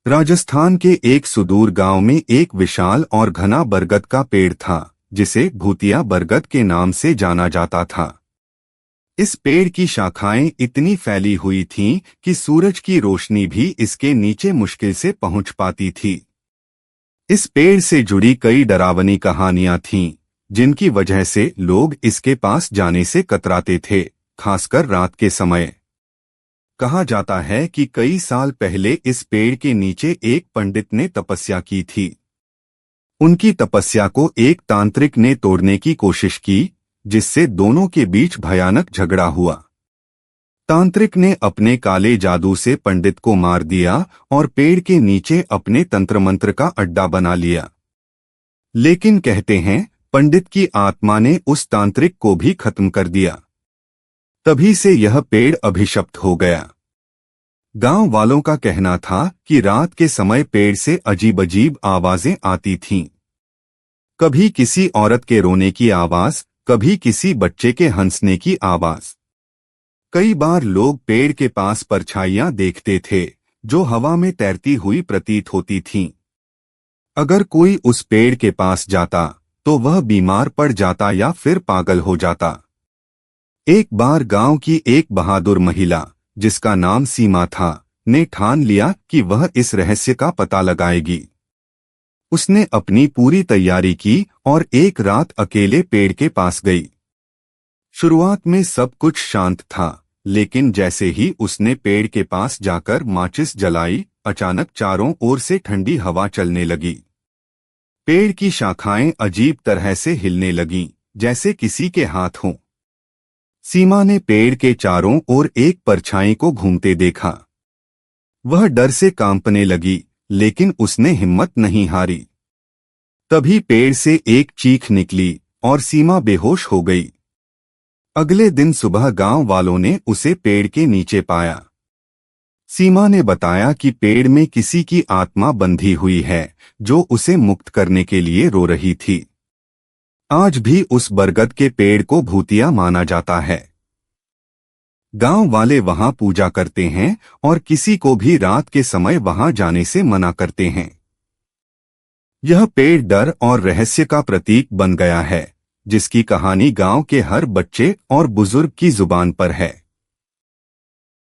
राजस्थान के एक सुदूर गांव में एक विशाल और घना बरगद का पेड़ था जिसे भूतिया बरगद के नाम से जाना जाता था। इस पेड़ की शाखाएं इतनी फैली हुई थीं कि सूरज की रोशनी भी इसके नीचे मुश्किल से पहुंच पाती थी। इस पेड़ से जुड़ी कई डरावनी कहानियां थीं, जिनकी वजह से लोग इसके पास जाने से कतराते थे, खासकर रात के समय। कहा जाता है कि कई साल पहले इस पेड़ के नीचे एक पंडित ने तपस्या की थी। उनकी तपस्या को एक तांत्रिक ने तोड़ने की कोशिश की, जिससे दोनों के बीच भयानक झगड़ा हुआ। तांत्रिक ने अपने काले जादू से पंडित को मार दिया और पेड़ के नीचे अपने तंत्र मंत्र का अड्डा बना लिया। लेकिन कहते हैं, पंडित की आत्मा ने उस तांत्रिक को भी खत्म कर दिया। तभी से यह पेड़ अभिशप्त हो गया। गांव वालों का कहना था कि रात के समय पेड़ से अजीब अजीब आवाजें आती थीं। कभी किसी औरत के रोने की आवाज, कभी किसी बच्चे के हंसने की आवाज। कई बार लोग पेड़ के पास परछाइयां देखते थे, जो हवा में तैरती हुई प्रतीत होती थीं। अगर कोई उस पेड़ के पास जाता, तो वह बीमार पड़ जाता या फिर पागल हो जाता। एक बार गांव की एक बहादुर महिला, जिसका नाम सीमा था, ने ठान लिया कि वह इस रहस्य का पता लगाएगी। उसने अपनी पूरी तैयारी की और एक रात अकेले पेड़ के पास गई। शुरुआत में सब कुछ शांत था, लेकिन जैसे ही उसने पेड़ के पास जाकर माचिस जलाई, अचानक चारों ओर से ठंडी हवा चलने लगी। पेड़ की शाखाएं अजीब तरह से हिलने लगीं, जैसे किसी के हाथ हों। सीमा ने पेड़ के चारों ओर एक परछाई को घूमते देखा। वह डर से कांपने लगी, लेकिन उसने हिम्मत नहीं हारी। तभी पेड़ से एक चीख निकली और सीमा बेहोश हो गई। अगले दिन सुबह गांव वालों ने उसे पेड़ के नीचे पाया। सीमा ने बताया कि पेड़ में किसी की आत्मा बंधी हुई है, जो उसे मुक्त करने के लिए रो रही थी। आज भी उस बरगद के पेड़ को भूतिया माना जाता है। गांव वाले वहां पूजा करते हैं और किसी को भी रात के समय वहां जाने से मना करते हैं। यह पेड़ डर और रहस्य का प्रतीक बन गया है, जिसकी कहानी गांव के हर बच्चे और बुजुर्ग की जुबान पर है।